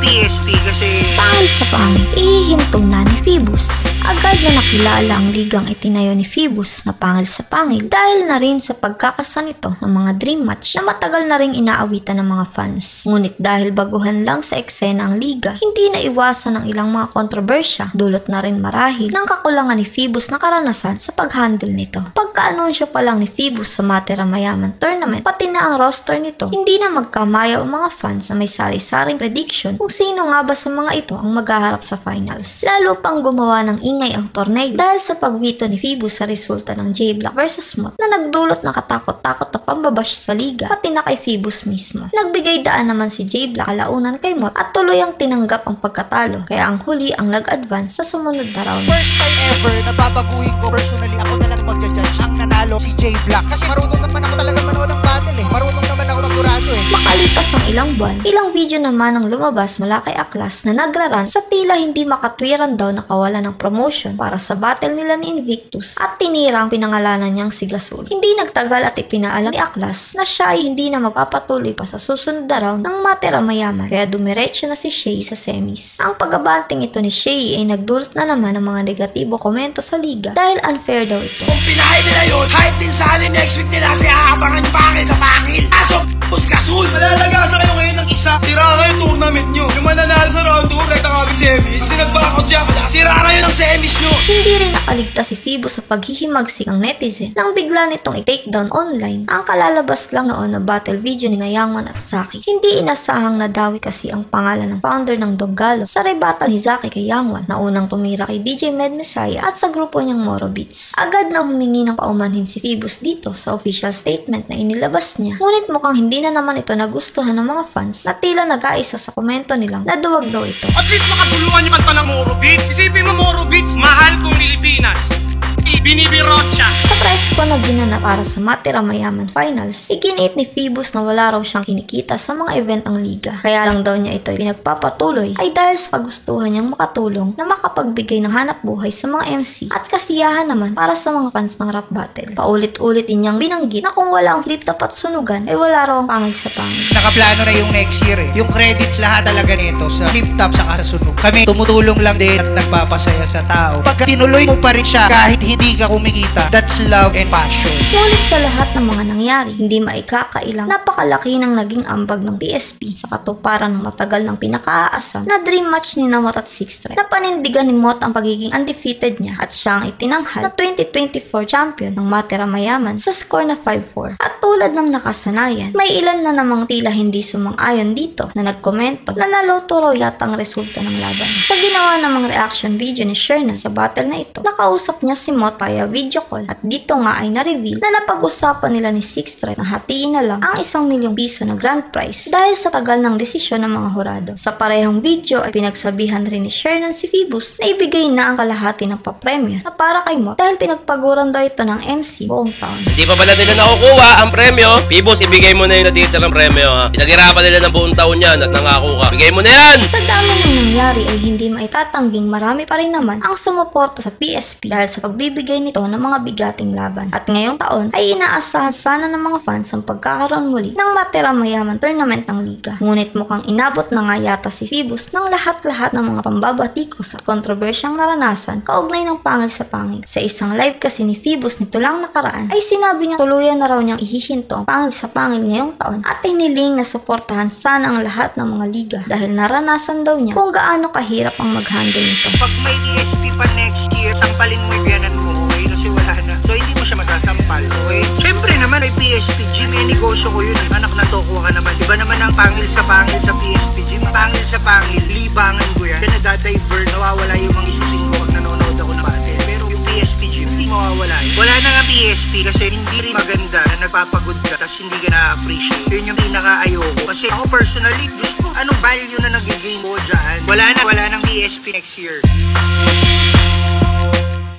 PSP kasi pangil sa pangil, ihihinto na ni Phoebus. Agad na nakilala ang ligang itinayo ni Phoebus na pangil sa pangil dahil na rin sa pagkakasa nito ng mga dream match na matagal na ring inaawitan ng mga fans. Ngunit dahil baguhan lang sa eksena ang liga, hindi na iwasan ang ilang mga kontrobersya, dulot na rin marahil ng kakulangan ni Phoebus na karanasan sa pag-handle nito. Pagka-anunsyo pa lang ni Phoebus sa Matira Mayaman Tournament, pati na ang roster nito, hindi na magkamaya ang mga fans na may sari-saring prediction kung sino nga ba sa mga ito ang maghaharap sa finals. Lalo pang gumawa ng ingay ang torneo dahil sa pagwito ni Phoebus sa resulta ng J-Block versus Mot na nagdulot ng katakot-takot na pambabash sa liga pati na kay Phoebus mismo. Nagbigay daan naman si J-Block kalaunan kay Mot at tuloy ang tinanggap ang pagkatalo, kaya ang huli ang nag-advance sa sumunod na round. first time ever na babaguhin ko personally, ako na lang magja-judge ang nanalo si J-Block kasi marunong naman ako talaga manood ng battle marunong naman ako magturado Makalipas ang ilang buwan, ilang video naman ang lumabas mula kay Aklas na nagraran sa tila hindi makatwiran daw na kawalan ng promotion para sa battle nila ni Invictus at tinira ang pinangalanan niyang si Gasol. Hindi nagtagal at ipinaalam ni Aklas na siya ay hindi na magpapatuloy pa sa susunod na round ng Matira Mayaman, kaya dumiretso na si Shay sa semis. Ang pag-abanting ito ni Shay ay nagdulot na naman ng mga negatibo komento sa liga dahil unfair daw ito. Kung pinahay nila yun, hype din sana next week nila kasi aabangan pangil sa pangil. Aso, Gasol! Malalagasan kayo ngayon ng isa. Sira kayo yung tournament nyo. Yung mananalo sa round 2, rekta kagad semis. Kasi nag-backouts siya. Sira kayo ng semis nyo. Hindi rin nakaligtas si Phoebus sa paghihimagsik ng netizen nang bigla nitong i-takedown online ang kalalabas lang noon na battle video ni Yangon at Zaki. Hindi inasahang nadawi kasi ang pangalan ng founder ng Doggalo sa rebuttal ni Zaki kay Yangon na unang tumira kay DJ Med Messiah at sa grupo niyang Moro Beats. Agad na humingi ng paumanhin si Phoebus dito sa official statement na inilabas niya. Ngunit mukhang hindi na naman ito nagustuhan ng mga fans na tila nag-aisa sa komento nilang na duwag daw ito. At least makatulungan niyo pa ng Moro Beats. Isipin mo Moro Beats, mahal kong Pilipinas. Binibirot siya. Sa press ko na ginanap para sa Matira Mayaman Finals, iginit ni Phoebus na wala raw siyang kinikita sa mga event ng liga. Kaya lang daw niya ito pinagpapatuloy ay dahil sa kagustuhan niyang makatulong na makapagbigay ng hanap buhay sa mga MC at kasiyahan naman para sa mga fans ng rap battle. Paulit-ulit din niyang binanggit na kung wala ang flip-top at sunugan ay wala raw ang pangil sa pangil. Nakaplano na yung next year yung credits lahat talaga nito sa flip-top sa sunog. Kami tumutulong lang din at nagpapasaya sa tao. Pag tinuloy mo pa rin siya kahit hindi ka kumikita, that's love and passion. Ngunit sa lahat ng mga nangyari, hindi maikakailang napakalaki ng naging ambag ng PSP sa katuparan ng matagal ng pinakaaasam na dream match ni Mot at Sixthread. Napanindigan ni Mot ang pagiging undefeated niya at siya ang itinanghal na 2024 champion ng Matira Mayaman sa score na 5-4. At tulad ng nakasanayan, may ilan na namang tila hindi sumang-ayon dito na nagkomento na naloto raw yata ang resulta ng laban. Sa ginawa namang reaction video ni Shernan sa battle na ito, nakausap niya si Mot via video call at dito nga ay na-reveal na napag-usapan nila ni Sixthread na hatiin na lang ang 1 milyong piso na grand prize dahil sa tagal ng desisyon ng mga hurado. Sa parehong video ay pinagsabihan rin ni Shernan si Phoebus na ibigay na ang kalahati ng papremyo na para kay Mot dahil pinagpaguran daw ito ng MC buong taon. Hindi pa pala nila nakukuha ang premyo. Phoebus, ibigay mo na yung natitirang premyo ha. Pinaghirapan nila ng buong taon yan at nangako ka. Bigay mo na yan! Sa dami ng nangyari ay hindi maitatangging marami pa rin naman ang sumuporta sa PSP dahil sa pagbibigay nito ng mga bigating laban. At ngayong taon ay inaasahan sana ng mga fans ang pagkakaroon muli ng Matira Mayaman Tournament ng liga. Ngunit mukhang inabot na nga yata si Phoebus ng lahat-lahat ng mga pambabatikos at kontrobersyang naranasan kaugnay ng pangil sa pangil. Sa isang live kasi ni Phoebus nito lang nakaraan ay sinabi niya tuluyan na raw niyang ihihinto ang pangil sa pangil ngayong taon at iniling na suportahan sana ang lahat ng mga liga dahil naranasan daw niya kung gaano kahirap ang mag-handle nito. Pag may DSP pa next year, sampalin mo yung biyanan mo, okay? Kasi wala na. So hindi mo siya masasampal, okay? Siyempre naman ay PSP Gym, negosyo ko yun. Anak na toko ka naman. Diba naman ang pangil sa PSP Gym? Pangil sa pangil, libangan ko yan. Kaya nadadivert, nawawala yung mga isipin ko pag nanonood ako ng battle. Pero yung PSP Gym, hindi mawawala yun. Wala na nga PSP kasi hindi rin maganda na nagpapagod ka tapos hindi ka na-appreciate. Yun yung pinaka-ayoko. Kasi ako personally, gusto ko anong value na nag-game mo dyan. Wala nang PSP next year.